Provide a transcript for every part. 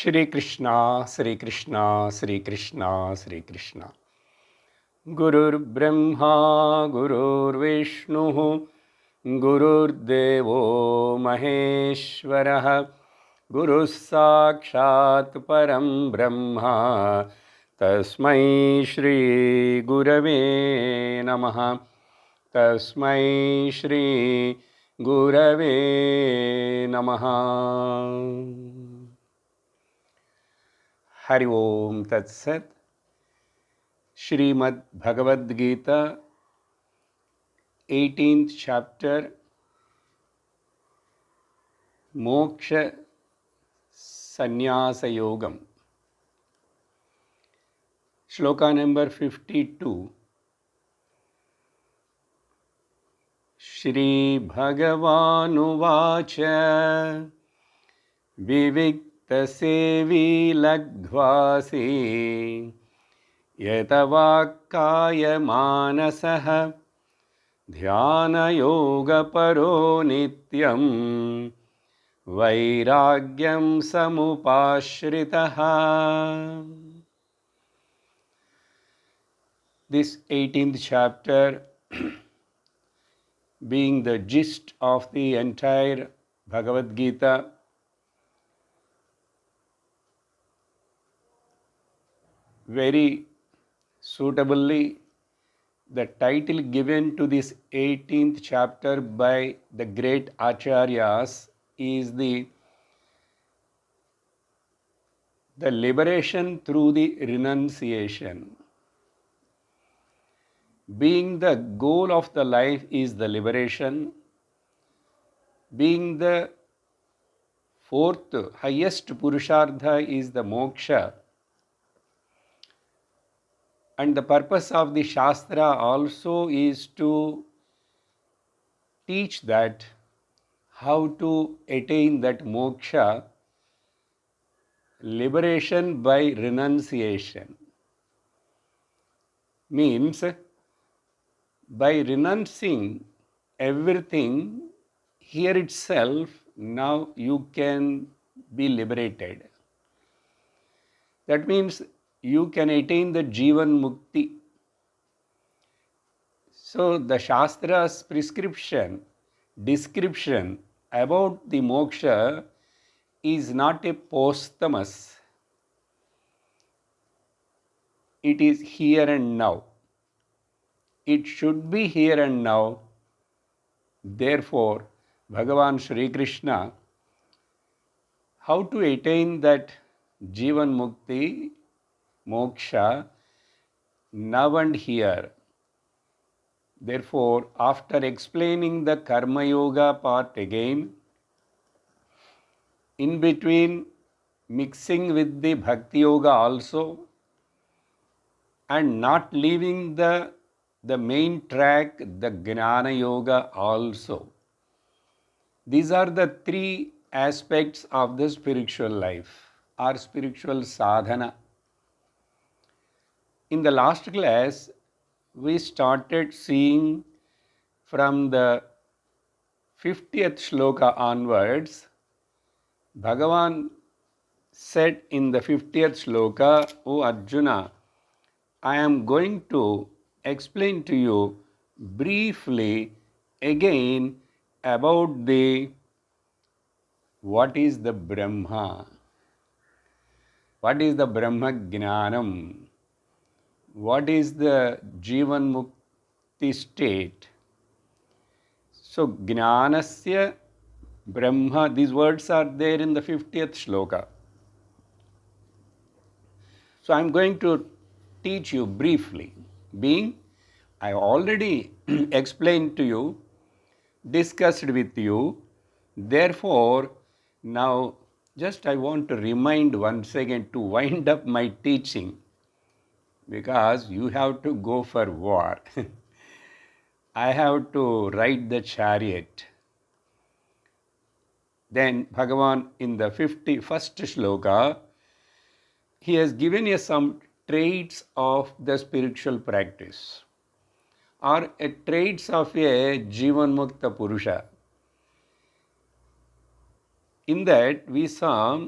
Shri Krishna, Shri Krishna, Shri Krishna, Shri Krishna. Gurur Brahma, Gurur Vishnu, Gurur Devo Maheshwaraha, Guru Sakshat Param Brahma, Tasmai Shri Gurave Namaha, Tasmai Shri Gurave Namaha. Hari Om Tat Sat. Srimad Bhagavad Gita, 18th chapter, Moksha Sannyasa Yogam. Sloka number 52. Shri Bhagavanuvacha Vivikta Sevi Lagdvasi Yatavakkaya Manasaha Dhyana Yoga Paro Nityam Vairagyam Samupashritaha. This 18th chapter, being the gist of the entire Bhagavad Gita, very suitably, the title given to this 18th chapter by the great Acharyas is the liberation through the renunciation. Being the goal of the life is the liberation, being the fourth highest Purushartha is the moksha, and the purpose of the Shastra also is to teach that how to attain that moksha, liberation by renunciation. Means, by renouncing everything, here itself, now you can be liberated. That means you can attain the Jivan Mukti. So the Shastra's description about the moksha is not a posthumous. It is here and now. It should be here and now. Therefore, Bhagavan Shri Krishna, how to attain that Jivan Mukti, moksha, now and here. Therefore, after explaining the Karma Yoga part again, in between mixing with the Bhakti Yoga also, and not leaving the main track, the Jnana Yoga also. These are the three aspects of the spiritual life or spiritual sadhana. In the last class, we started seeing from the 50th shloka onwards. Bhagavan said in the 50th shloka, O Arjuna, I am going to explain to you briefly again about what is the Brahma, what is the Brahma Jnanam, what is the Jivan Mukti state. So, Jnanasya Brahma, these words are there in the 50th shloka. So, I am going to teach you briefly, being I already explained to you, discussed with you. Therefore, now just I want to remind once again to wind up my teaching, because you have to go for war. I have to ride the chariot. Then Bhagavan in the 51st shloka, he has given us some traits of the spiritual practice or traits of a Jivan Mukta Purusha. In that we saw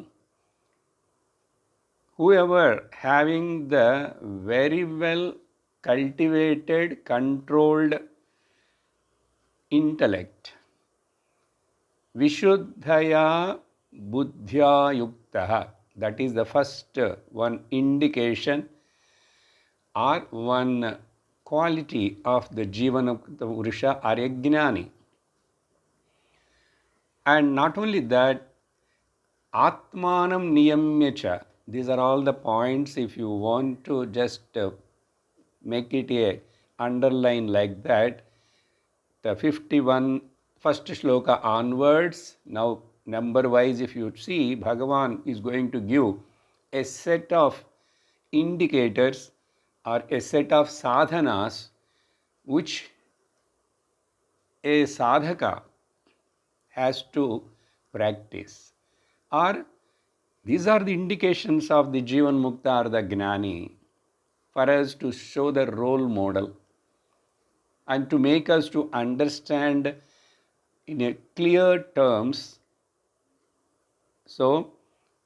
whoever having the very well cultivated, controlled intellect, Vishuddhaya Buddhya Yuktaha, that is the first one indication or one quality of the Jivanamukta Purusha or a Jnani. And not only that, Atmanam Niyamyacha. These are all the points. If you want to just make it a underline like that, the 51 first shloka onwards, now number wise if you see, Bhagavan is going to give a set of indicators or a set of sadhanas which a sadhaka has to practice, or these are the indications of the Jivan Mukta or the Gnani for us to show the role model and to make us to understand in a clear terms. So,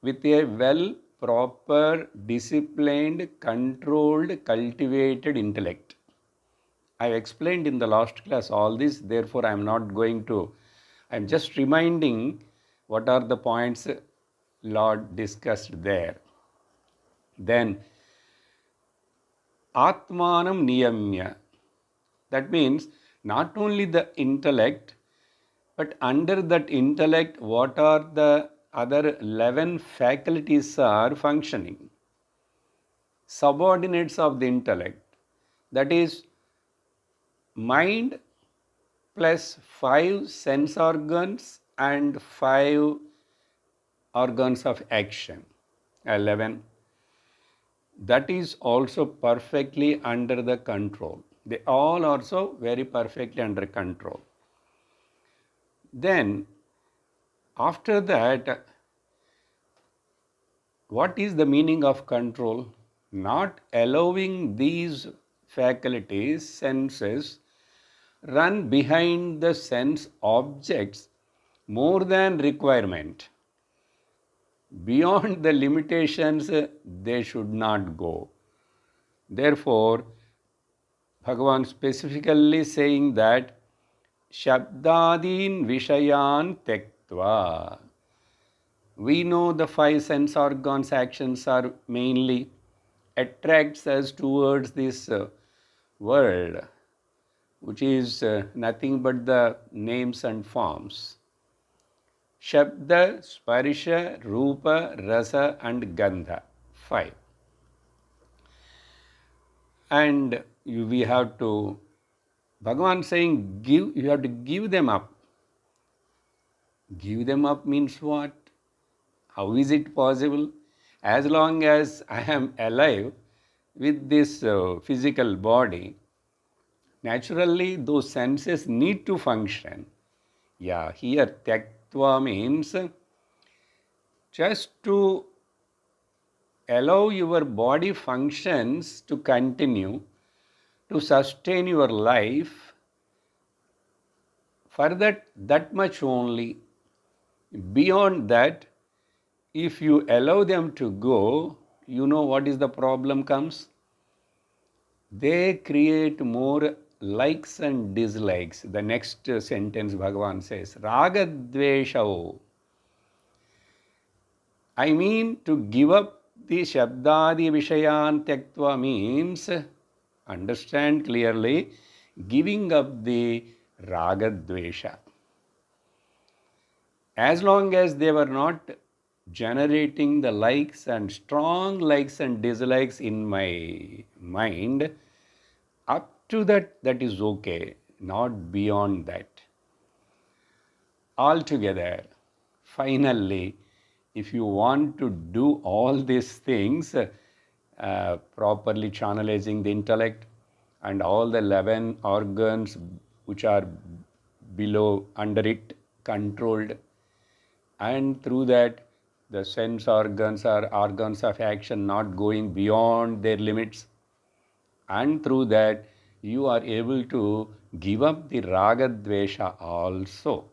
with a well, proper, disciplined, controlled, cultivated intellect. I have explained in the last class all this, therefore I am not going to, I am just reminding what are the points Lord discussed there. Then, Atmanam Niyamya. That means not only the intellect, but under that intellect, what are the other 11 faculties are functioning? Subordinates of the intellect. That is, mind plus 5 sense organs and 5 organs of action. 11. That is also perfectly under the control. They all also very perfectly under control. Then, after that, what is the meaning of control? Not allowing these faculties, senses, run behind the sense objects more than requirement. Beyond the limitations, they should not go. Therefore, Bhagavan specifically saying that Shabdadin Vishayan Tektva. We know the 5 sense organs actions are mainly attracts us towards this world, which is nothing but the names and forms. Shabda, Sparisha, Rupa, Rasa and Gandha. 5. And we have to, Bhagavan saying, you have to give them up. Give them up means what? How is it possible? As long as I am alive with this physical body, naturally those senses need to function. Yeah, here Tyaktva means just to allow your body functions to continue, to sustain your life, for that much only. Beyond that, if you allow them to go, you know what is the problem comes? They create more likes and dislikes. The next sentence Bhagavan says, Ragadveshao. I mean, to give up the Shabdadi Vishayan Tyaktva means, understand clearly, giving up the Ragadvesha. As long as they were not generating the likes and strong likes and dislikes in my mind, up to that is okay, not beyond that. Altogether, finally, if you want to do all these things, properly channelizing the intellect and all the 11 organs which are below, under it, controlled, and through that the sense organs are organs of action not going beyond their limits, and through that you are able to give up the ragadvesha also.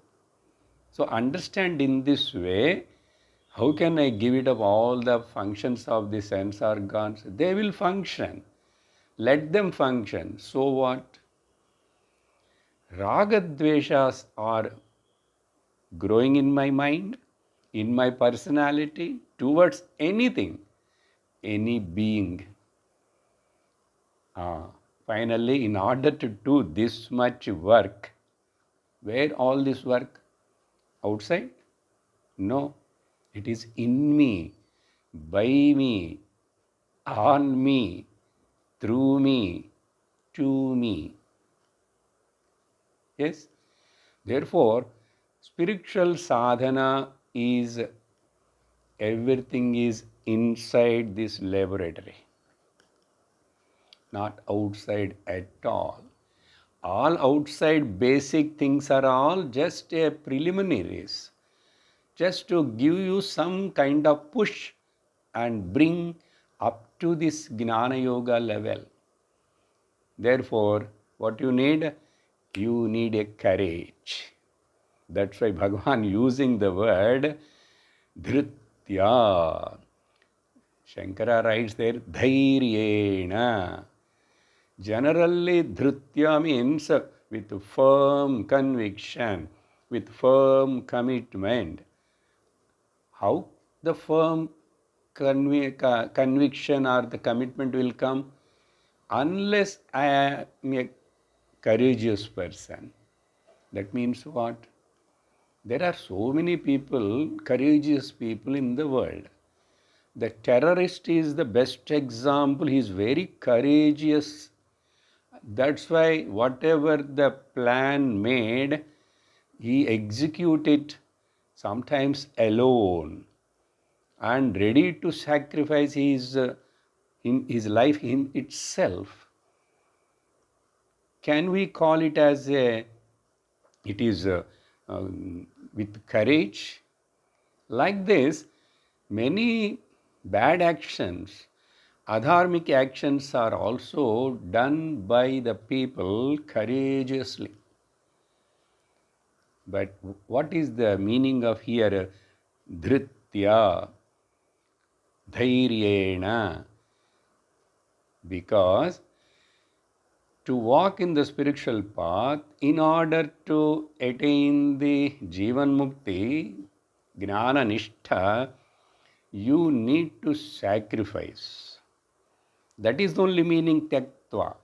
So understand in this way How can I give it up all the functions of the sense organs? They will function. Let them function. So what? Ragadveshas are growing in my mind, in my personality, towards anything, any being. Finally, in order to do this much work, where all this work? Outside? No. It is in me, by me, on me, through me, to me. Yes? Therefore, spiritual sadhana is everything is inside this laboratory, not outside at all. All outside basic things are all just a preliminaries, just to give you some kind of push and bring up to this Gnana Yoga level. Therefore, what you need? You need a courage. That's why Bhagavan using the word dhritya. Shankara writes there, dhairyena. Generally, dhritya means with firm conviction, with firm commitment. How the firm conviction or the commitment will come? Unless I am a courageous person. That means what? There are so many people, courageous people in the world. The terrorist is the best example. He is very courageous. That's why whatever the plan made, he executed sometimes alone and ready to sacrifice his life in itself. Can we call it as it is with courage? Like this, many bad actions, adharmic actions are also done by the people courageously. But what is the meaning of here? Dhritya, dhairyena. Because to walk in the spiritual path, in order to attain the Jivan Mukti, Gnana Nishtha, you need to sacrifice. That is the only meaning Tyaktva.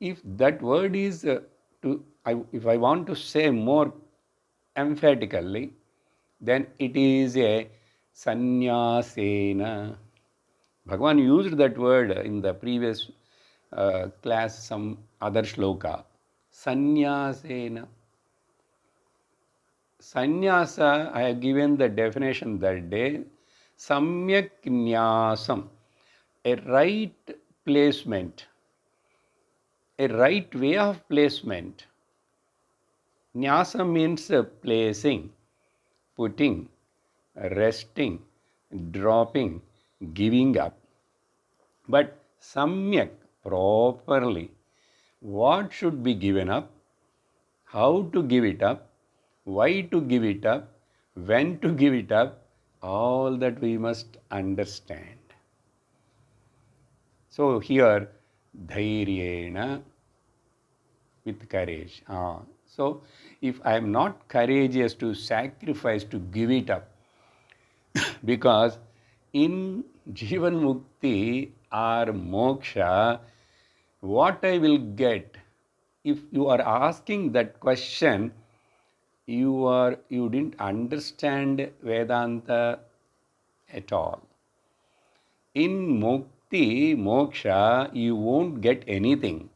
If that word is, if I want to say more emphatically, then it is a sannyasena. Bhagavan used that word in the previous class, some other shloka. Sannyasena. Sannyasa, I have given the definition that day. Samyak nyasam. A right placement. A right way of placement. Nyasa means placing, putting, resting, dropping, giving up. But samyak, properly, what should be given up, how to give it up, why to give it up, when to give it up, all that we must understand. So here, dhairyena, with courage. So if I am not courageous to sacrifice, to give it up, because in Jivan Mukti or Moksha, what I will get, if you are asking that question, you didn't understand Vedanta at all. In Mukti, Moksha, you won't get anything.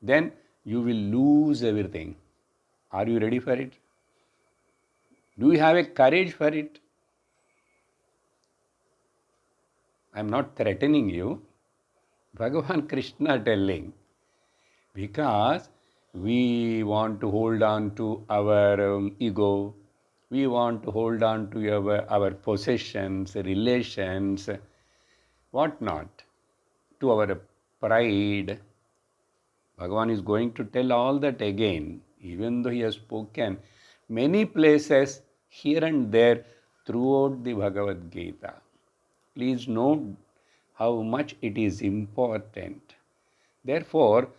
Then you will lose everything. Are you ready for it? Do you have a courage for it? I am not threatening you. Bhagavan Krishna telling, because we want to hold on to our ego, we want to hold on to our possessions, relations, what not, to our pride. Bhagavan is going to tell all that again, even though he has spoken many places here and there throughout the Bhagavad Gita. Please note how much it is important. Therefore,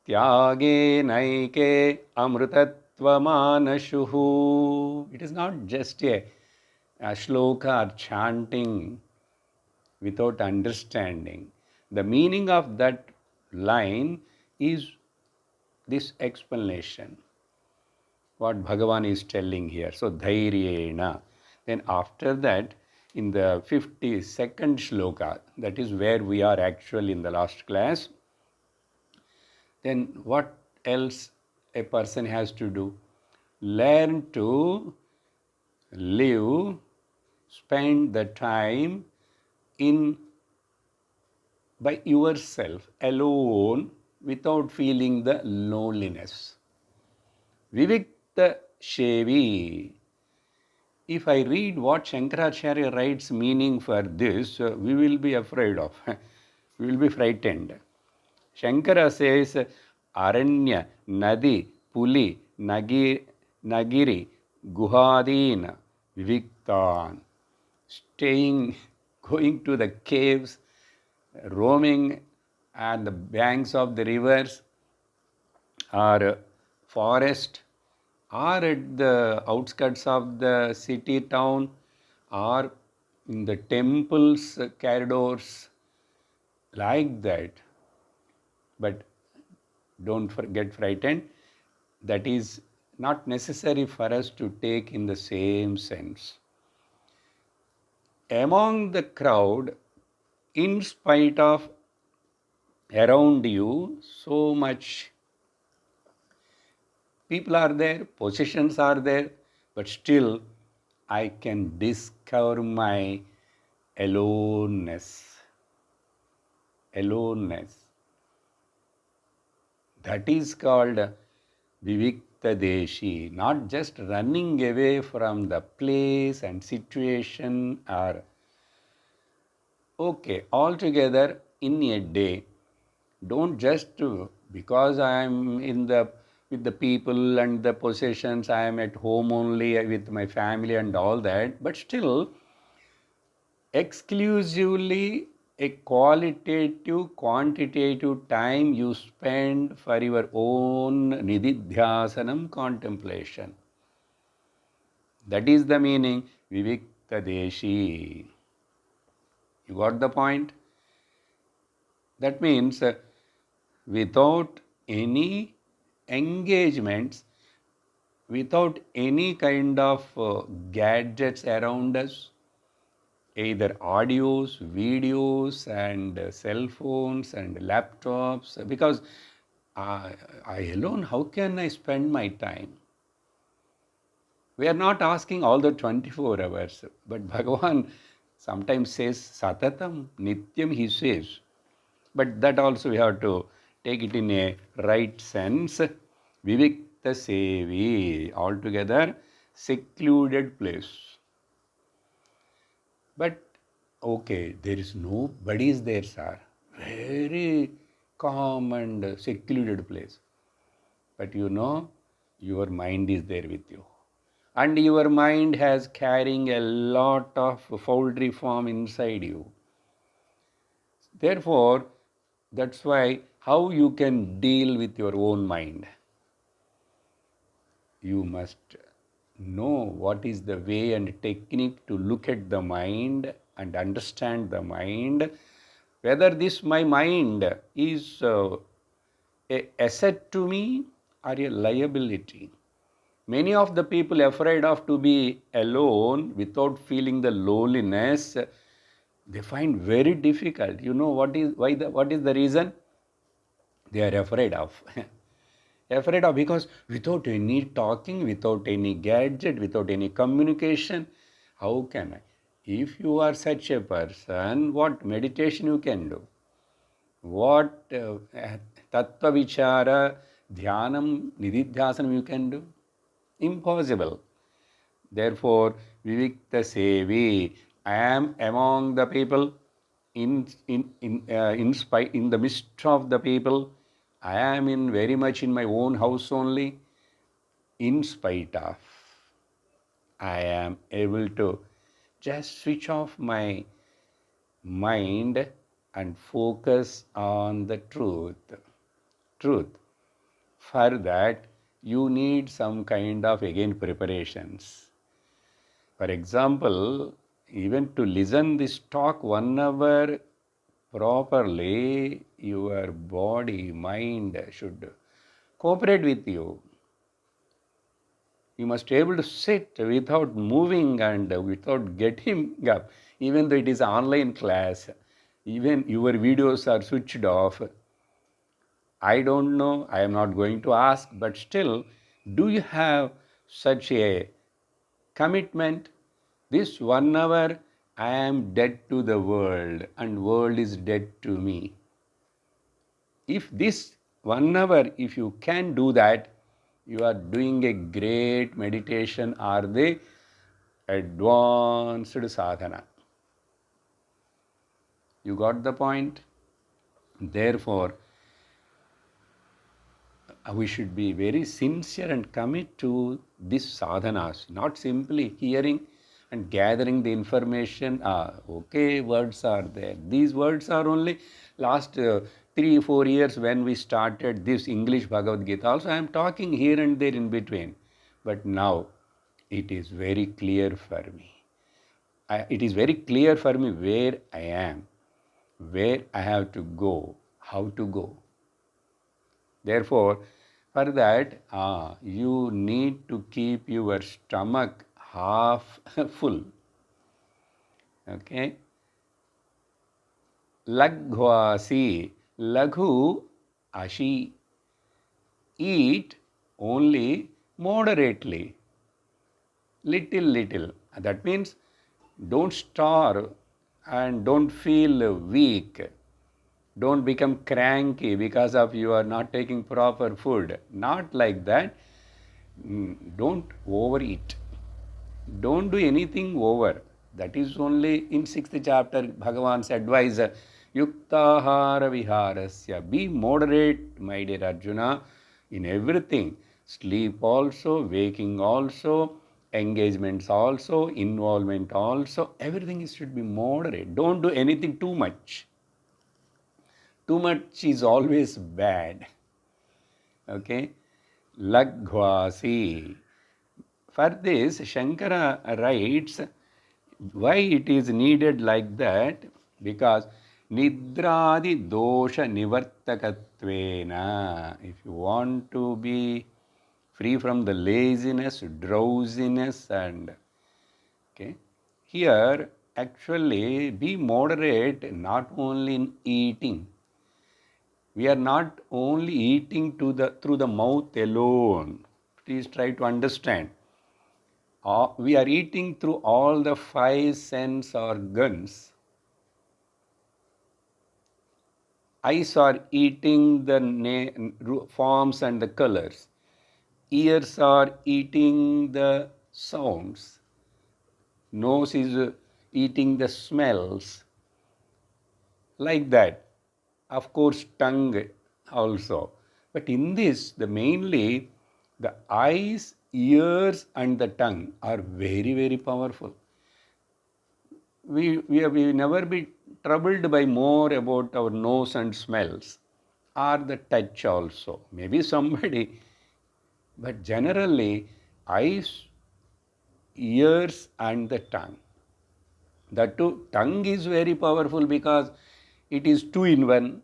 Tyage naike amrutatvamanashuhu. It is not just a shloka or chanting without understanding. The meaning of that line is this explanation, what Bhagavan is telling here. So, dhairyena. Then after that, in the 52nd shloka, that is where we are actually in the last class, then what else a person has to do? Learn to live, spend the time in by yourself, alone, without feeling the loneliness. Vivikta Shevi. If I read what Shankaracharya writes meaning for this, we will be afraid of. We will be frightened. Shankara says, Aranya, Nadi, Puli, Nagiri, Guhadin, Viviktan. Staying, going to the caves, roaming at the banks of the rivers or forest, or at the outskirts of the city town, or in the temples corridors, like that. But don't get frightened. That is not necessary for us to take in the same sense. Among the crowd, in spite of around you, so much people are there, possessions are there, but still I can discover my aloneness. Aloneness. That is called Vivikta Deshi, not just running away from the place and situation or okay, altogether in a day. Don't just because I am with the people and the possessions, I am at home only with my family and all that, but still exclusively a qualitative, quantitative time you spend for your own nididhyasanam contemplation. That is the meaning Vivikta Deshi. You got the point? That means without any engagements, without any kind of gadgets around us, either audios, videos, and cell phones and laptops, because I alone, how can I spend my time? We are not asking all the 24 hours, but Bhagavan sometimes says Satatam, Nityam, he says. But that also we have to take it in a right sense. Vivikta Sevi, altogether secluded place. But okay, there is nobody is there, sir. Very calm and secluded place. But you know, your mind is there with you. And your mind has carrying a lot of foulry form inside you. Therefore, that's why how you can deal with your own mind. You must know what is the way and technique to look at the mind and understand the mind. Whether this my mind is a asset to me or a liability. Many of the people afraid of to be alone without feeling the loneliness, they find very difficult. You know what is the reason? They are afraid of. Afraid of because without any talking, without any gadget, without any communication, how can I? If you are such a person, what meditation you can do? What tattva vichara, dhyanam, nididhyasanam you can do? Impossible. Therefore, Vivikta Sevi, I am among the people, in the midst of the people, I am very much in my own house only, in spite of, I am able to just switch off my mind and focus on the truth. Truth. For that, you need some kind of again preparations. For example, even to listen this talk 1 hour properly, your body, mind should cooperate with you. You must be able to sit without moving and without getting up. Even though it is online class, even your videos are switched off. I don't know, I am not going to ask, but still, do you have such a commitment? This 1 hour, I am dead to the world and world is dead to me. If this 1 hour, if you can do that, you are doing a great meditation or the advanced sadhana. You got the point? Therefore, we should be very sincere and commit to these sadhanas, not simply hearing and gathering the information. Okay, words are there. These words are only last 3-4 years when we started this English Bhagavad Gita. Also, I am talking here and there in between. But now, it is very clear for me. It is very clear for me where I am, where I have to go, how to go. Therefore, for that, you need to keep your stomach half full. Okay? Laghvasi, laghu, ashi. Eat only moderately, little. That means don't starve and don't feel weak. Don't become cranky because of you are not taking proper food. Not like that. Don't overeat. Don't do anything over. That is only in 6th chapter, Bhagavan's advice. Yuktahara viharasya. Be moderate, my dear Arjuna, in everything. Sleep also, waking also, engagements also, involvement also. Everything should be moderate. Don't do anything too much. Too much is always bad. Okay? Laghvasi. For this, Shankara writes, why it is needed like that? Because nidradi dosha nivartakatvena. If you want to be free from the laziness, drowsiness and okay, here actually be moderate not only in eating. We are not only eating through the mouth alone. Please try to understand. We are eating through all the 5 sense organs. Eyes are eating the forms and the colors. Ears are eating the sounds. Nose is eating the smells. Like that. Of course, tongue also. But in this, mainly the eyes, ears and the tongue are very powerful. We never be troubled by more about our nose and smells or the touch also. Maybe somebody, but generally eyes, ears and the tongue. The tongue is very powerful because it is 2 in 1.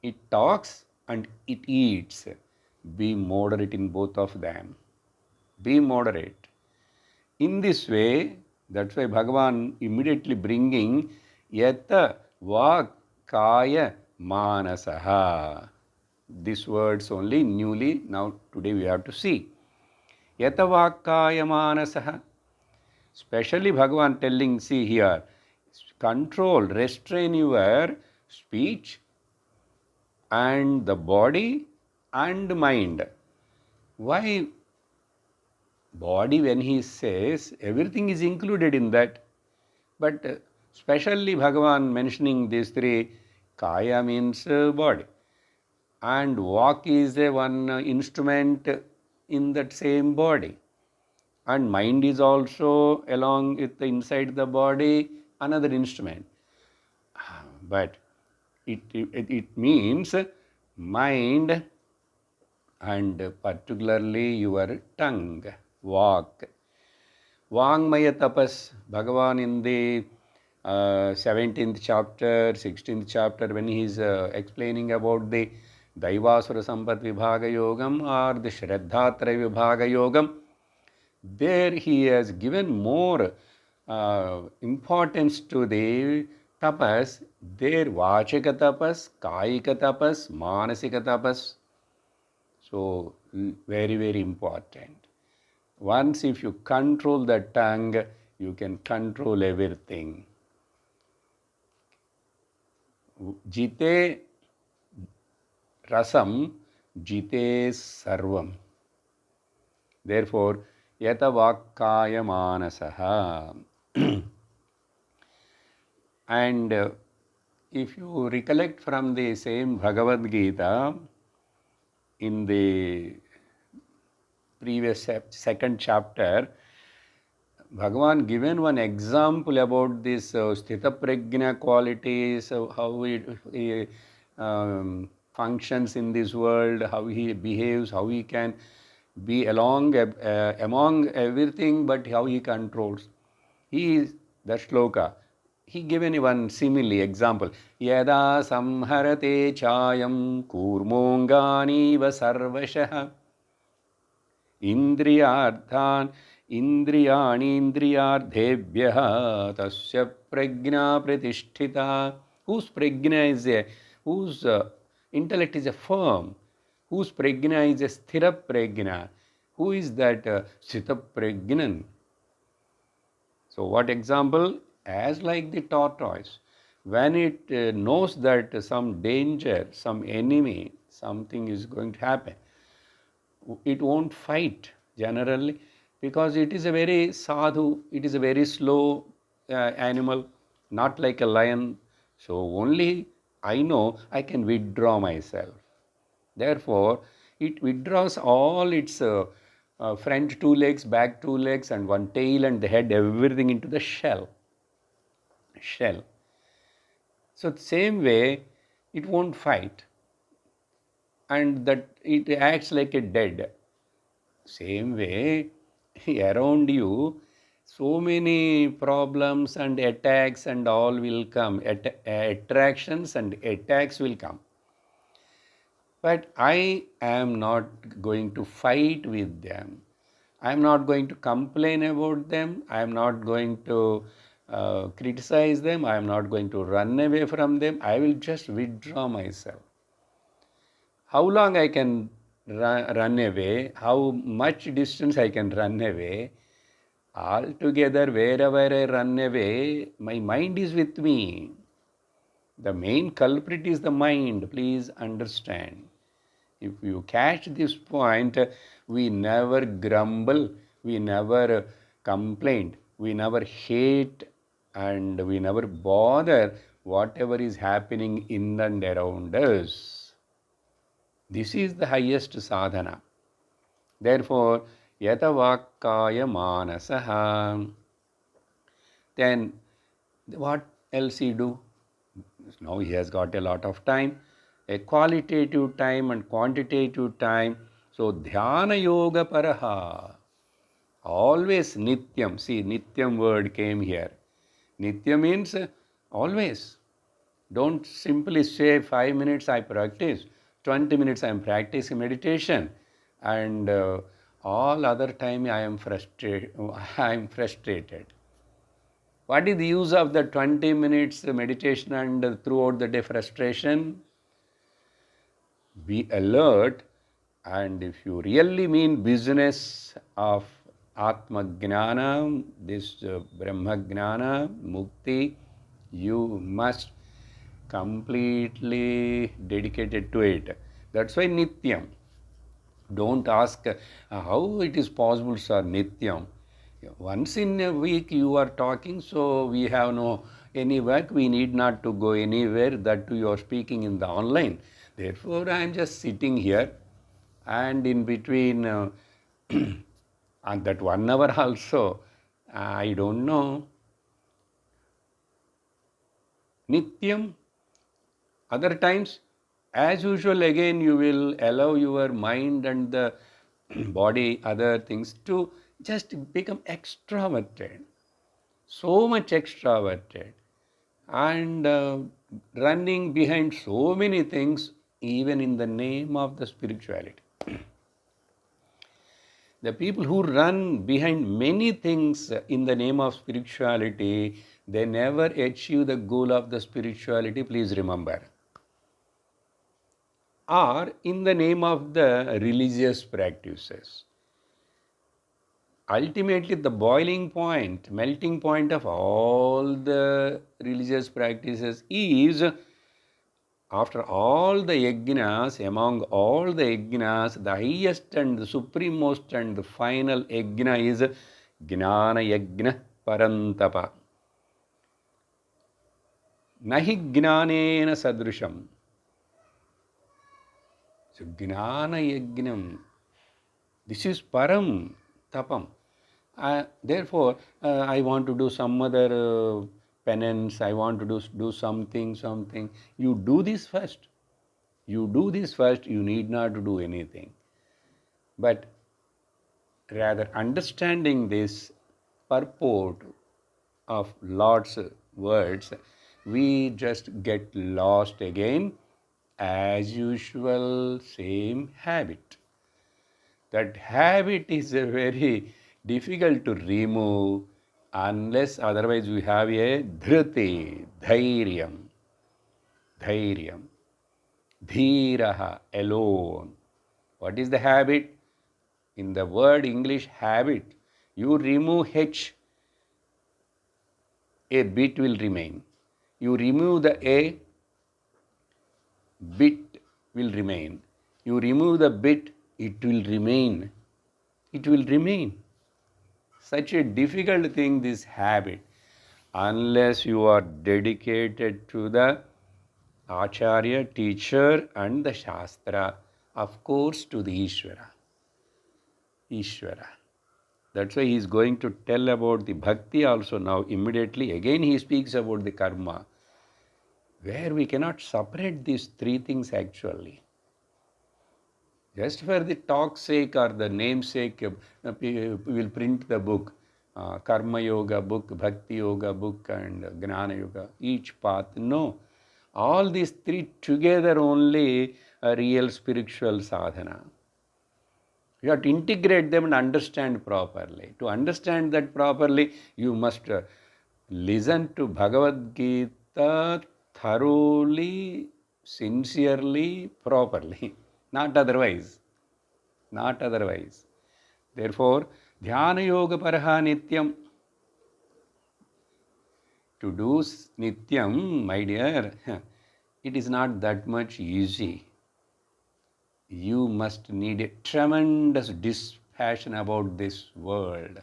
It talks and it eats. Be moderate in both of them. Be moderate. In this way, that's why Bhagavan immediately bringing yata vak kaya manasaha. These words only newly, now today we have to see. Yata vak kaya manasaha. Especially Bhagavan telling, see here, control, restrain your speech and the body and mind. Why body? When he says, everything is included in that. But specially Bhagavan mentioning these 3, kaya means body. And vak is one instrument in that same body. and mind is also along with the inside the body, another instrument. But it means mind and particularly your tongue, walk. Vangmaya tapas, Bhagavan in the 17th chapter, 16th chapter, when he is explaining about the Daivasura Sampat Vibhaga Yogam or the Shraddhatraya Vibhaga Yogam, there he has given more importance to the tapas, their vachika tapas, kayika tapas, manasika tapas. So, very, very important. Once if you control the tongue, you can control everything. Jite rasam, jite sarvam. Therefore, yata vakkaya manasaha. And if you recollect from the same Bhagavad Gita, in the previous second chapter, Bhagavan given one example about this sthita prajna qualities, how it functions in this world, how he behaves, how he can be among everything, but how he controls. He is the Sloka. He given one simile example. Yada samharate chayam kurmongani va sarvashah indriyardhan indriyardhebhyah tasya prajna pratisthita. Whose prajna is a, whose intellect is a firm, whose prajna is a sthira prajna, who is that sthita prajnan? So what example? As like the tortoise, when it knows that some danger, some enemy, something is going to happen, it won't fight generally because it is a very sadhu, it is a very slow animal, not like a lion. So only I know I can withdraw myself. Therefore, it withdraws all its front two legs, back two legs, and one tail and the head, everything into the shell. So the same way, it won't fight, and that it acts like a dead. Same way, around you, so many problems and attacks and all will come. Attractions and attacks will come. But I am not going to fight with them. I am not going to complain about them. I am not going to criticize them. I am not going to run away from them. I will just withdraw myself. How long I can run away? How much distance I can run away? Altogether, wherever I run away, my mind is with me. The main culprit is the mind. Please understand. If you catch this point, we never grumble, we never complain, we never hate, and we never bother whatever is happening in and around us. This is the highest sadhana. Therefore, yata vakkaya manasaha. Then what else he do? Now he has got a lot of time, a qualitative time and quantitative time. So dhyana yoga paraha. Always nityam. See, nityam word came here. Nitya means always. Don't simply say 5 minutes I practice, 20 minutes I am practicing meditation, and all other time I am frustrated. What is the use of the 20 minutes meditation and throughout the day frustration? Be alert, and if you really mean business of Atma Gnana, this Brahma Gnana, Mukti, you must completely dedicated to it. That's why Nityam. Don't ask how it is possible, sir, Nityam. Once in a week you are talking, so we have no any work, we need not to go anywhere, that too you are speaking in the online. Therefore, I am just sitting here, and in between And that 1 hour also, I don't know. Nityam, other times, as usual, again you will allow your mind and the body, other things to just become extroverted, so much extroverted, and running behind so many things, even in the name of the spirituality. The people who run behind many things in the name of spirituality, they never achieve the goal of the spirituality, please remember. Or in the name of the religious practices. Ultimately, the boiling point, melting point of all the religious practices is, after all the yajnas, among all the yajnas, the highest and the supremost and the final yajna is Gnana Yajna Parantapa. Nahi Gnanena Sadrisham. So Gnana Yajnam, this is Param Tapam. Therefore, I want to do some other penance, I want to do something. You do this first. You do this first, you need not to do anything. But rather understanding this purport of Lord's words, we just get lost again, as usual, same habit. That habit is a very difficult to remove unless otherwise we have a dhriti, dhairyam, dhiraha, alone. What is the habit? In the word English habit, you remove H, a bit will remain. You remove the A, bit will remain. You remove the bit, it will remain. It will remain. Such a difficult thing, this habit, unless you are dedicated to the Acharya, teacher, and the Shastra, of course to the Ishvara. Ishvara. That's why he is going to tell about the bhakti also now immediately. Again he speaks about the karma, where we cannot separate these three things actually. Just for the talk's sake or the namesake, we will print the book, Karma Yoga book, Bhakti Yoga book, and Gnana Yoga, each path. No, all these three together only a real spiritual sadhana. You have to integrate them and understand properly. To understand that properly, you must listen to Bhagavad Gita thoroughly, sincerely, properly. Not otherwise. Not otherwise. Therefore, Dhyana Yoga Paraha Nityam. To do Nityam, my dear, it is not that much easy. You must need a tremendous dispassion about this world.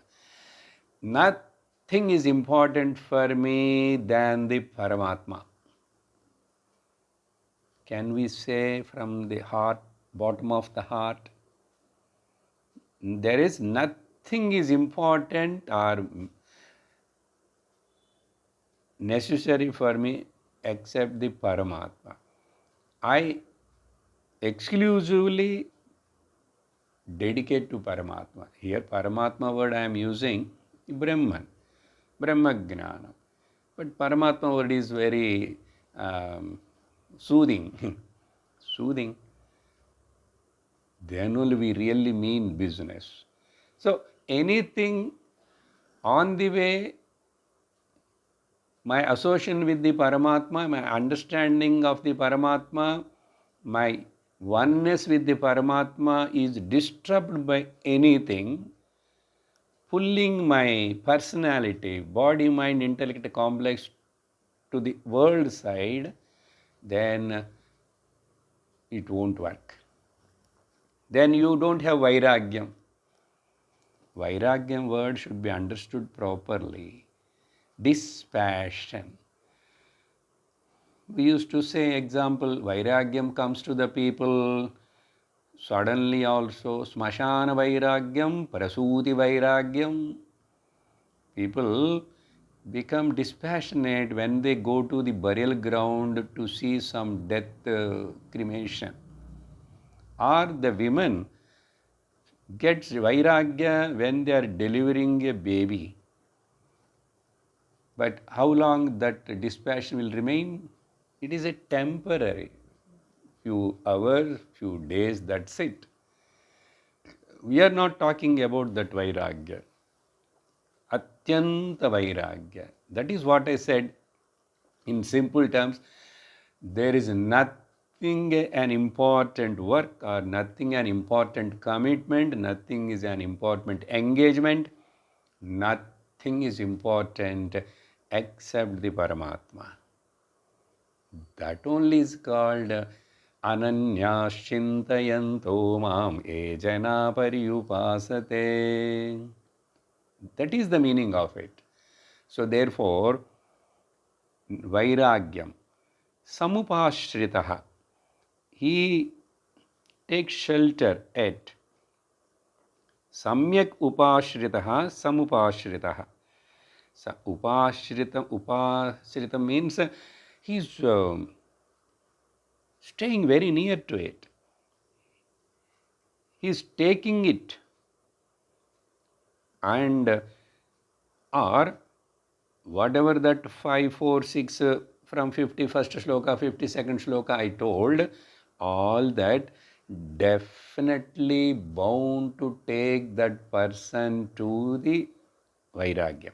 Nothing is important for me than the Paramatma. Can we say from the heart, bottom of the heart? There is nothing is important or necessary for me except the Paramatma. I exclusively dedicate to Paramatma. Here Paramatma word I am using Brahman, Brahmagnana. But Paramatma word is very soothing. Soothing. Then only we really mean business. So anything on the way, my association with the Paramatma, my understanding of the Paramatma, my oneness with the Paramatma is disturbed by anything, pulling my personality, body, mind, intellect complex to the world side, then it won't work. Then you don't have Vairagyam. Vairagyam word should be understood properly. Dispassion. We used to say, example, Vairagyam comes to the people Suddenly also smashana vairagyam, prasuti vairagyam. People become dispassionate when they go to the burial ground to see some death cremation. Or the women gets vairagya when they are delivering a baby. But how long that dispassion will remain? It is a temporary, few hours, few days, that's it. We are not talking about that vairagya. Atyanta vairagya. That is what I said in simple terms. There is nothing an important work or nothing an important commitment, nothing is an important engagement, nothing is important except the Paramatma. That only is called Ananyashchintayanto mam ejana paryupasate. That is the meaning of it. So therefore, Vairagyam, Samupashritaha, he takes shelter at Samyak Upashritaha, Samupashritaha. So Upashrita means he is staying very near to it. He is taking it and or whatever that 5, 4, 6 from 51st shloka, 52nd shloka I told, all that definitely bound to take that person to the vairagyam.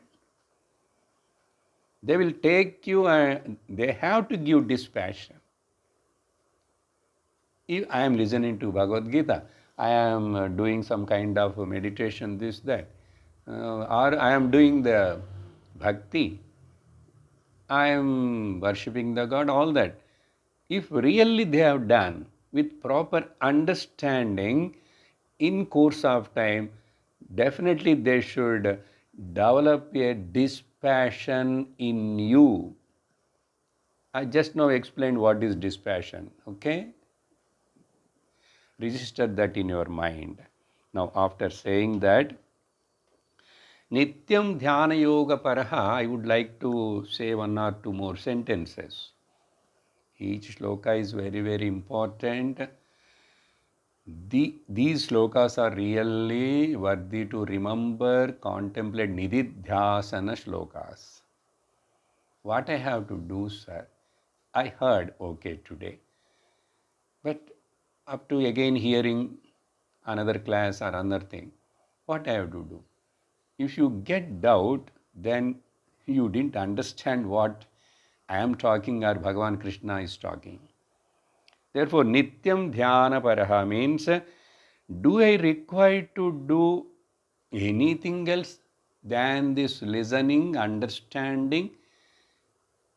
They will take you and they have to give dispassion. If I am listening to Bhagavad Gita, I am doing some kind of meditation, this, that, or I am doing the bhakti, I am worshipping the God, all that. If really they have done with proper understanding in course of time, definitely they should develop a dispassion in you. I just now explained what is dispassion, okay? Register that in your mind. Now, after saying that, Nityam Dhyana Yoga Paraha, I would like to say one or two more sentences. Each shloka is very, very important. These slokas are really worthy to remember, contemplate, nididhyasana shlokas. What I have to do, sir? I heard, okay, today. But up to again hearing another class or another thing, what I have to do? If you get doubt, then you didn't understand what I am talking or Bhagavan Krishna is talking. Therefore, Nityam Dhyana Paraha means, do I require to do anything else than this listening, understanding,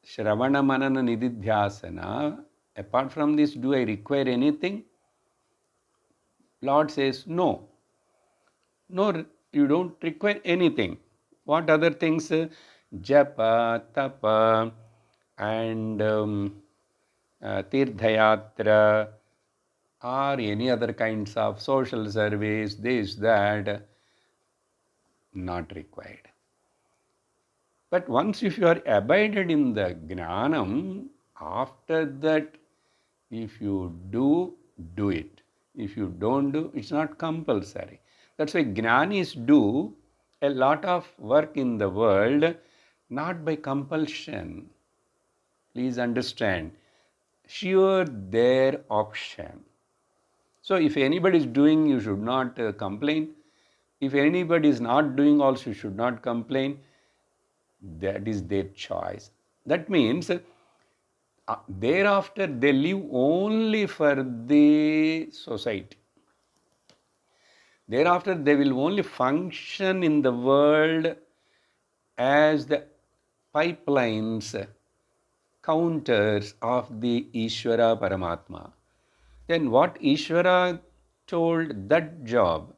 Shravana Manana Nididhyasana? Apart from this, do I require anything? Lord says, no. No, you don't require anything. What other things? Japa, tapa, and tirthayatra, or any other kinds of social service, this, that, not required. But once if you are abided in the jnanam, after that, if you do, do it. If you don't do, it's not compulsory. That's why jnanis do a lot of work in the world, not by compulsion. Please understand, sure their option. So if anybody is doing, you should not complain. If anybody is not doing also, you should not complain. That is their choice. That means thereafter they live only for the society. Thereafter they will only function in the world as the pipelines, counters of the Ishvara Paramatma. Then what Ishvara told, that job,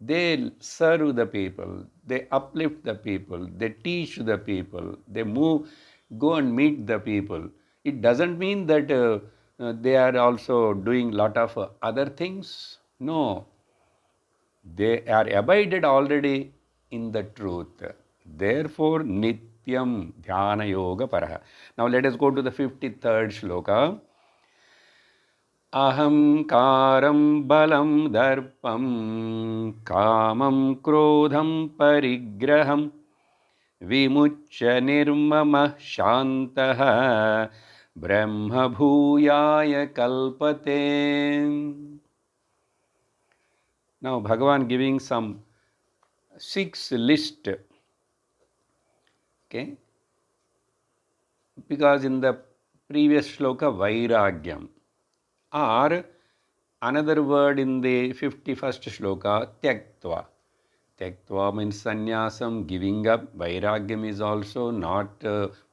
they serve the people, they uplift the people, they teach the people, they move, go and meet the people. It doesn't mean that they are also doing lot of other things. No, they are abided already in the truth. Therefore, nityam dhyana yoga paraha. Now let us go to the 53rd shloka. अहंकारं बलं दर्पं कामं क्रोधं परिग्रहं विमुच्य निर्ममः शान्तः ब्रह्मभूयाय कल्पते. Now Bhagavan giving some 6 list, okay, because in the previous shloka vairagyam, or another word in the 51st shloka, tyaktva. Tyaktva means sannyasam, giving up. Vairagyam is also not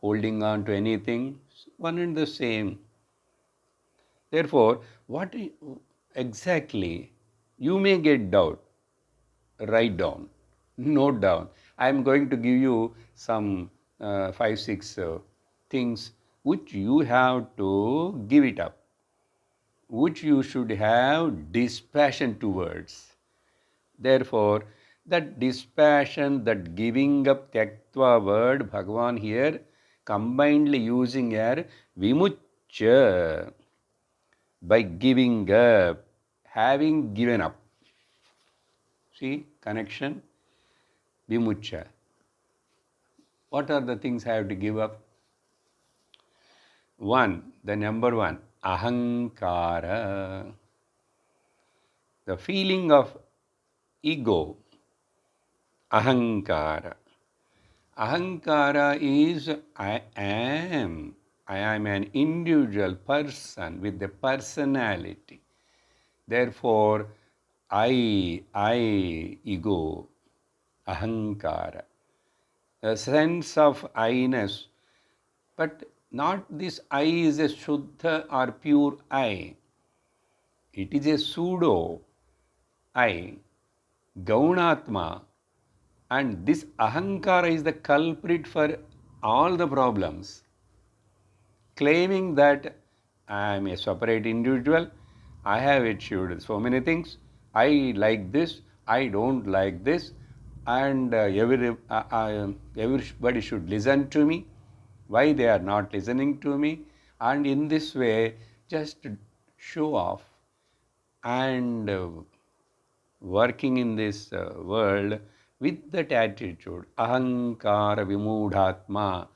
holding on to anything. One and the same. Therefore, what exactly, you may get doubt. Write down, note down. I am going to give you some 5, 6 things which you have to give it up, which you should have dispassion towards. Therefore, that dispassion, that giving up, tyaktva word, Bhagavan here combinedly using here vimuchya, by giving up, having given up. See, connection, vimuchya. What are the things I have to give up? One, the number one, ahankara. The feeling of ego, ahankara. Ahankara is I am an individual person with a personality. Therefore, ego, ahankara. A sense of I-ness. But not this I is a Shuddha or pure I. It is a pseudo I, Gaunatma. And this ahankara is the culprit for all the problems. Claiming that I am a separate individual, I have achieved so many things, I like this, I don't like this, and everybody should listen to me. Why they are not listening to me? And in this way, just show off and working in this world with that attitude, ahankara vimudhatma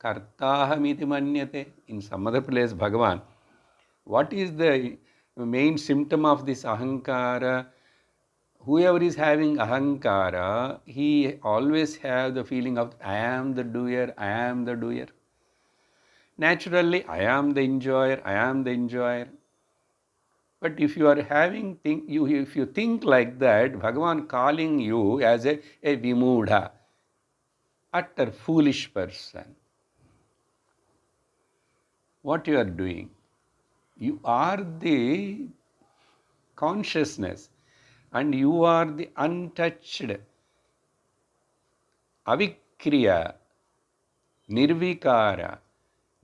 kartahamiti manyate. In some other place, Bhagavan, what is the main symptom of this ahankara? Whoever is having ahankara, he always have the feeling of I am the doer, I am the doer. Naturally, I am the enjoyer, I am the enjoyer. But if you are having if you think like that, Bhagavan calling you as a vimudha, utter foolish person. What you are doing? You are the consciousness and you are the untouched, avikriya, nirvikara,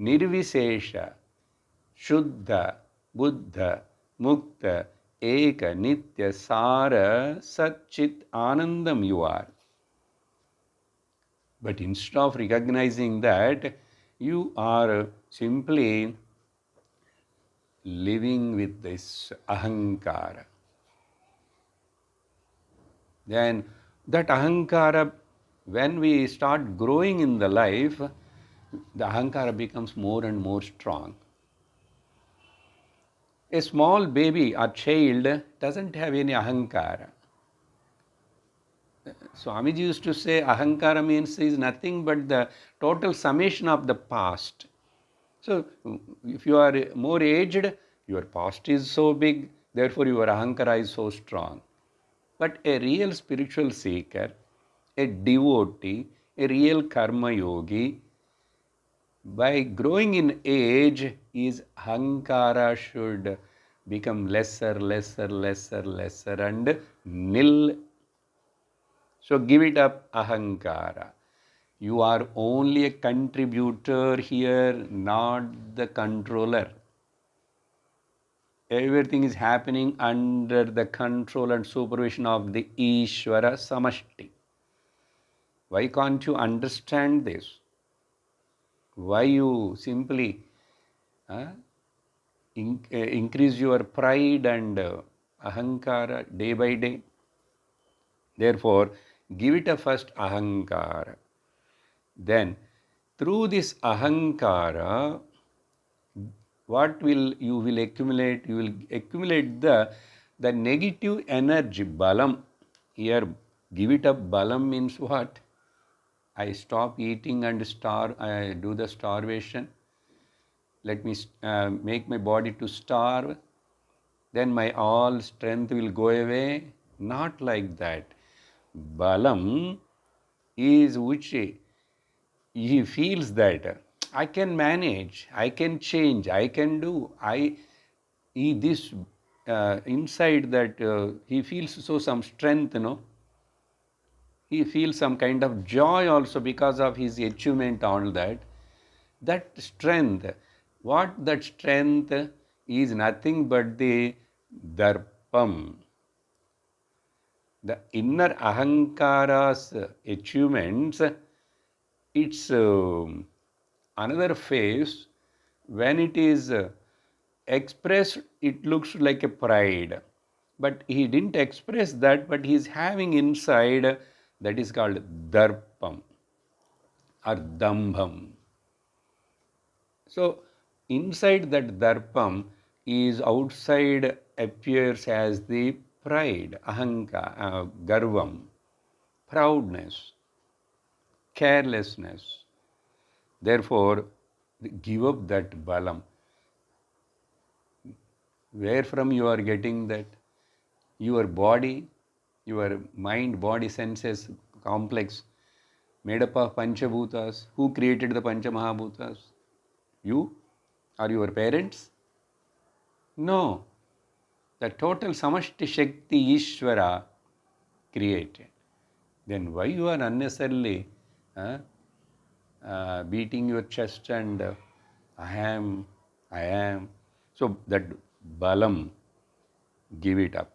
nirvisesha, shuddha, buddha, mukta, eka, nitya, sara, satchit, anandam you are. But instead of recognizing that, you are simply living with this ahankara. Then that ahankara, when we start growing in the life, the ahankara becomes more and more strong. A small baby or child doesn't have any ahankara. Swamiji used to say ahankara means is nothing but the total summation of the past. So if you are more aged, your past is so big, therefore your ahankara is so strong. But a real spiritual seeker, a devotee, a real karma yogi, by growing in age, his ahankara should become lesser, lesser, lesser, lesser and nil. So give it up, ahankara. You are only a contributor here, not the controller. everything is happening under the control and supervision of the Ishvara Samashti. Why can't you understand this? Why you simply increase your pride and ahankara day by day? Therefore, give it a first ahankara. Then, through this ahankara, what will you will accumulate? You will accumulate the negative energy, balam. Here, give it up. Balam means what? I stop eating and starve. I do the starvation. Let me make my body to starve. Then my all strength will go away. Not like that. Balam is which he feels that I can manage, I can change, I can do. This inside that he feels so some strength, He feels some kind of joy also because of his achievement, all that. That strength, what that strength is nothing but the darpam. The inner ahankara's achievements, it's another phase. When it is expressed, it looks like a pride. But he didn't express that, but he is having inside, that is called darpam or dambham. So, inside that darpam is outside appears as the pride, ahanka, garvam, proudness, carelessness. Therefore, give up that balam. Where from you are getting that? Your body, your mind, body, senses, complex, made up of Panchabhutas. Who created the Panchamahabhutas? You or your parents? No. The total Samashti Shakti Ishvara created. Then why you are unnecessarily beating your chest and I am. So that balam, give it up.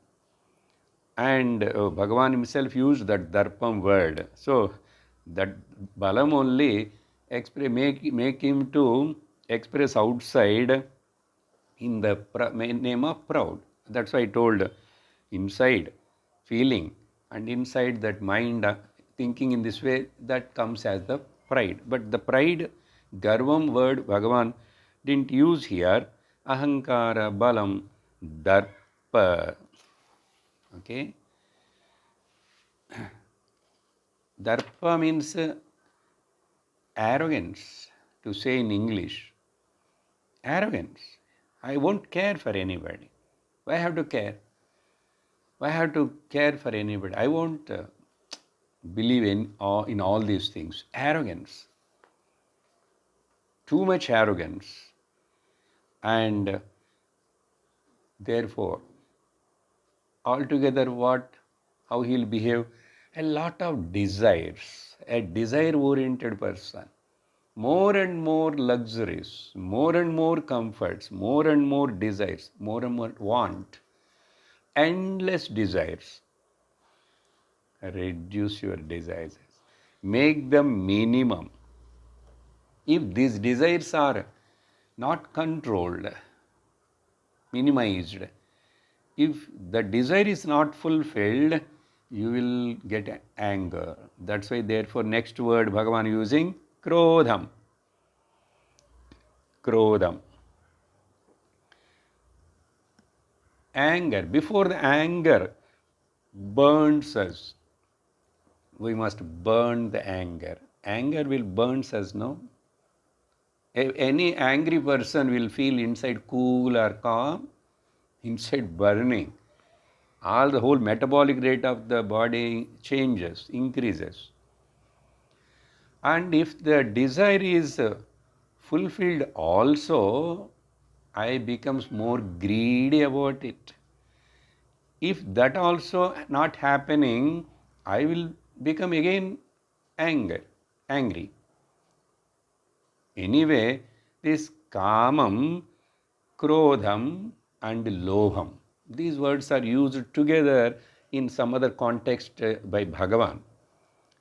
And Bhagavan himself used that darpam word. So that balam only make him to express outside in the name of proud. That's why I told inside feeling and inside that mind thinking in this way, that comes as the pride. But the pride, garvam word Bhagavan didn't use here. Ahankara, balam, darpa. Okay. Darpa means arrogance, to say in English. Arrogance. I won't care for anybody. Why have to care? Why have to care for anybody? I won't believe in all these things. Arrogance. Too much arrogance. And therefore, altogether what? How he'll behave? A lot of desires. A desire-oriented person. More and more luxuries, more and more comforts, more and more desires, more and more want. Endless desires. Reduce your desires. Make them minimum. If these desires are not controlled, minimized, if the desire is not fulfilled, you will get anger. That's why therefore next word Bhagavan using krodham. Krodham. Anger. Before the anger burns us, we must burn the anger. Anger will burn us, no? Any angry person will feel inside cool or calm, inside burning. All the whole metabolic rate of the body changes, increases. And if the desire is fulfilled also, I becomes more greedy about it. If that also not happening, I will become again angry. Anyway, this kamam, krodham, and lobham. These words are used together in some other context by Bhagavan.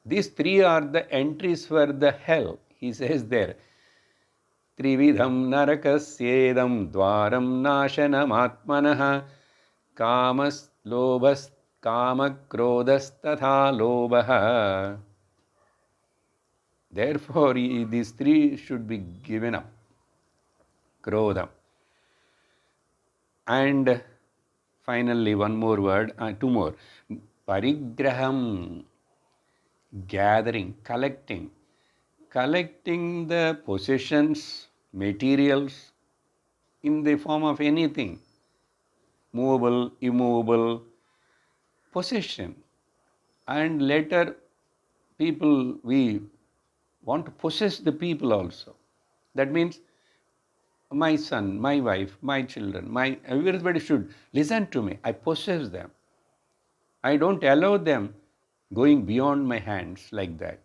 These three are the entries for the hell. He says there, Trividham narakasyedam dwaram nashanam kamas lobhas kamakrodas tatha lobha. Therefore, these three should be given up. Krodha. And finally, one more word, two more. Parigraham, gathering, collecting. Collecting the possessions, materials in the form of anything, movable, immovable, possession. And later, we want to possess the people also. That means my son, my wife, my children, everybody should listen to me. I possess them. I don't allow them going beyond my hands like that.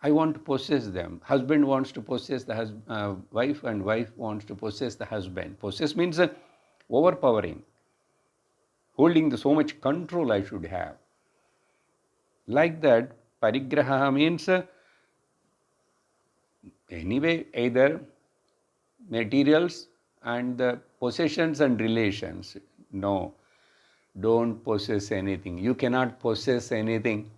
I want to possess them. Husband wants to possess the wife, and wife wants to possess the husband. Possess means overpowering, holding so much control I should have. Like that, parigraha means anyway, either materials and the possessions and relations. No, don't possess anything. You cannot possess anything.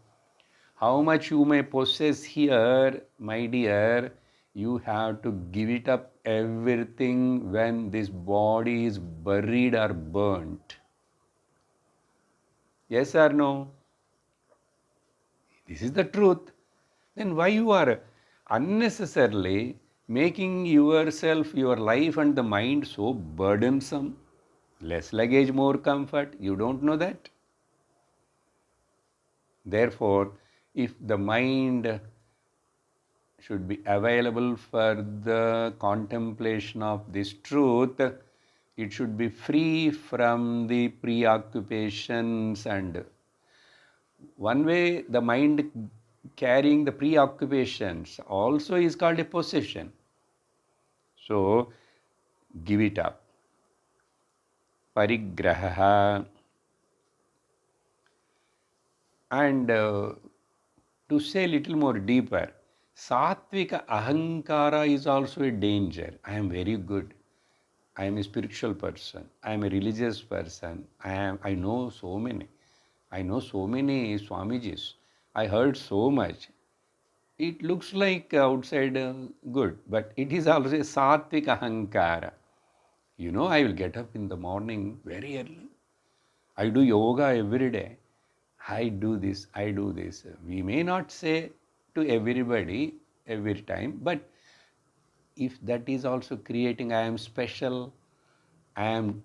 How much you may possess here, my dear, you have to give it up everything when this body is buried or burnt. Yes or no? This is the truth. Then why you are unnecessarily making yourself, your life and the mind so burdensome? Less luggage, more comfort. You don't know that? Therefore, if the mind should be available for the contemplation of this truth, it should be free from the preoccupations, and one way the mind carrying the preoccupations also is called a possession. So give it up. Parigraha. And to say a little more deeper, Satvika ahankara is also a danger. I am very good. I am a spiritual person. I am a religious person. I know so many. I know so many Swamijis. I heard so much. It looks like outside good, but it is also a Satvika ahankara. You know, I will get up in the morning very early. I do yoga every day. I do this, I do this. We may not say to everybody every time, but if that is also creating, I am special, I am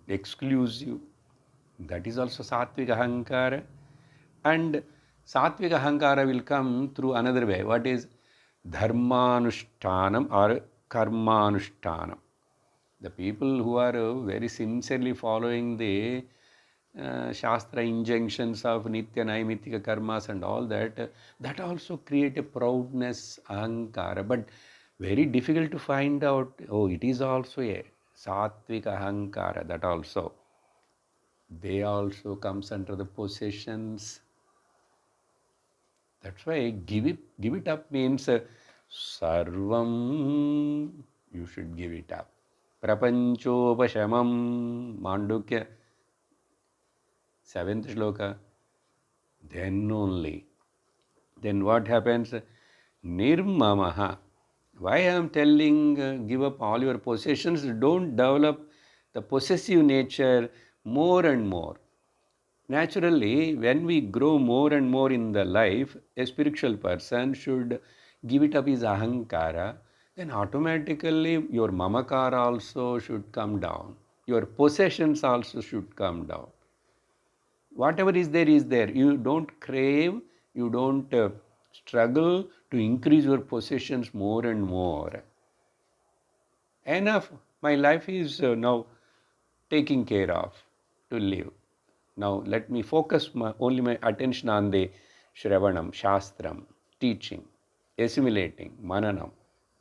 exclusive, that is also Satvika Ahankara. And Satvika Ahankara will come through another way. What is Dharmanushtanam or Karmanushtanam? The people who are very sincerely following the Shastra injunctions of Nitya Naimitika karmas and all that, that also create a proudness, ahankara. But very difficult to find out, oh, it is also a Satvika ahankara, that also. They also comes under the possessions. That's why give it up means sarvam, you should give it up. Prapanchopashamam, Mandukya 7th Sloka. Then only. Then what happens? Nirmamaha. Why I am telling give up all your possessions? Don't develop the possessive nature more and more. Naturally, when we grow more and more in the life, a spiritual person should give it up his ahankara. Then automatically your mamakara also should come down. Your possessions also should come down. Whatever is there is there. You don't crave, you don't struggle to increase your possessions more and more. Enough, my life is now taken care of to live. Now let me focus only my attention on the Shravanam, Shastram, teaching, assimilating, Mananam,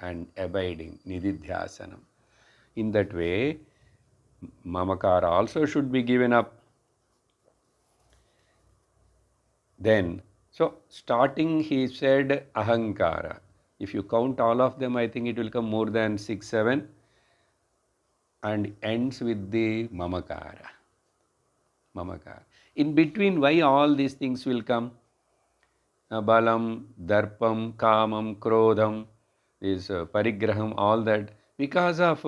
and abiding, Nididhyasanam. In that way, Mamakara also should be given up. Then, so starting he said ahankara. If you count all of them, I think it will come more than 6, 7, and ends with the mamakara. Mamakara. In between, why all these things will come? Balam, darpam, kamam, krodham, this parigraham, all that, because of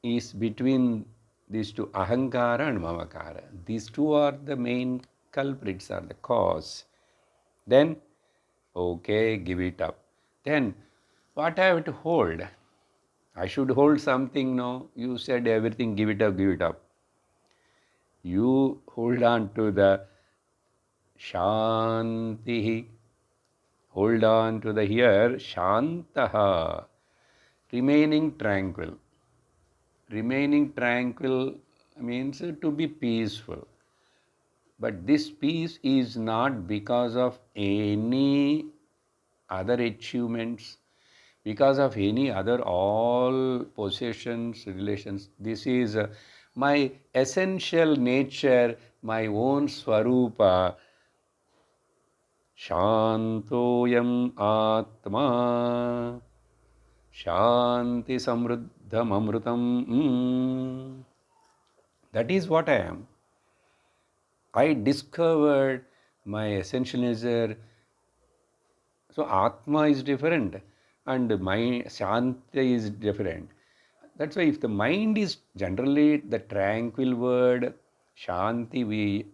is between these two, ahankara and mamakara. These two are the main culprits, are the cause. Then, okay, give it up. Then, what I have to hold? I should hold something, no? You said everything, give it up, give it up. You hold on to the shantihi. Hold on to the here, shantaha, remaining tranquil. Remaining tranquil means to be peaceful. But this peace is not because of any other achievements, because of any other all possessions, relations. This is my essential nature, my own swarupa. Shantoyam atma. Shanti samruddham amrutam. That is what I am. I discovered my essential nature. So Atma is different and my Shanti is different. That's why if the mind is generally the tranquil word, Shanti, we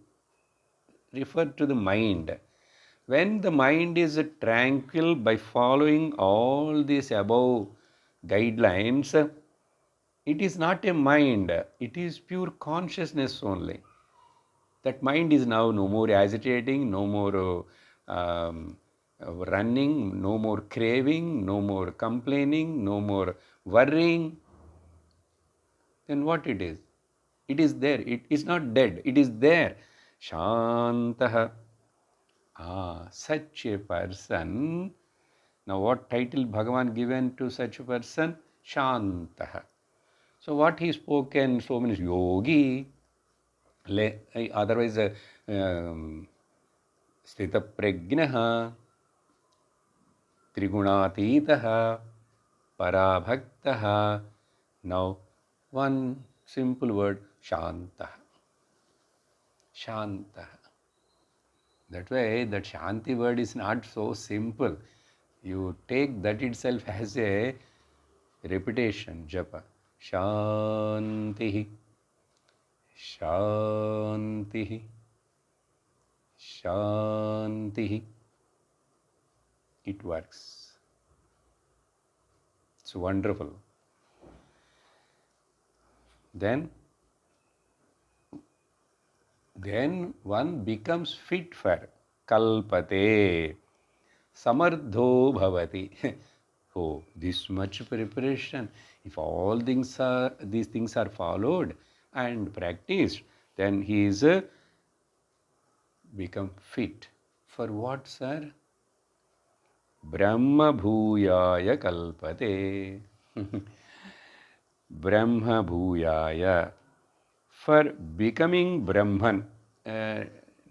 refer to the mind. When the mind is tranquil by following all these above guidelines, it is not a mind, it is pure consciousness only. That mind is now no more agitating, no more running, no more craving, no more complaining, no more worrying. Then what it is? It is there. It is not dead. It is there. Shantaha. Such a person. Now what title Bhagavan given to such a person? Shantaha. So what he spoken so many yogi, otherwise sthita prajnaha, trigunaatitaha, parabhaktaha. Now one simple word, shantaha. Shantaha. That way, that Shanti word is not so simple. You take that itself as a repetition, japa. Shantihi, Shantihi, Shantihi. It works. It's wonderful. Then one becomes fit for kalpate, samardho bhavati. Oh, this much preparation. If all these things are followed and practiced, then he is become fit. For what, sir? Brahma bhuyaya kalpate. Brahma bhuyaya. For becoming Brahman,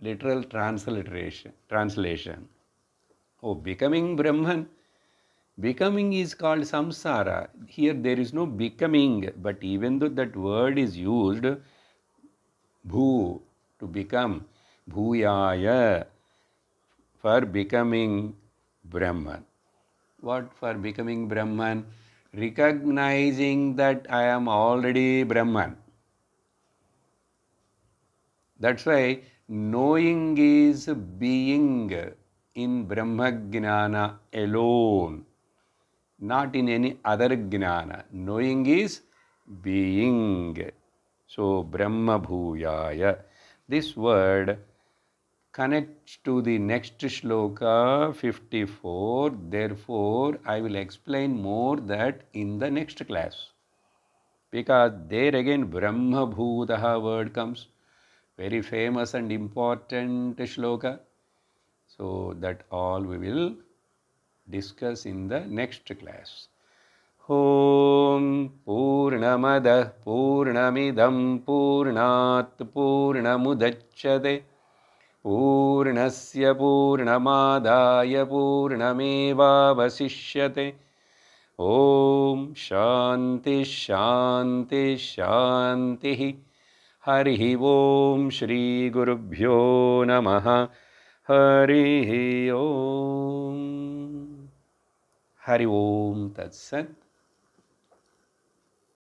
literal translation. Oh, becoming Brahman. Becoming is called samsara. Here there is no becoming, but even though that word is used, bhu, to become, bhuyaya, for becoming Brahman. What for becoming Brahman? Recognizing that I am already Brahman. That's why knowing is being in Brahma Jnana alone, not in any other Jnana. Knowing is being. So Brahma Bhuyaya. This word connects to the next shloka 54. Therefore, I will explain more that in the next class. Because there again Brahma Bhutaha word comes. Very famous and important shloka. So that all we will discuss in the next class. ॐ पूर्णमदः पूर्णमिदं पूर्णात् पूर्णमुदच्यते पूर्णस्य पूर्णमादाय पूर्णमेवावशिष्यते ॐ शान्ति शान्ति शान्तिः हरिः ॐ श्रीगुरुभ्यो नमः हरिः ॐ हरि ओम तत्सत्।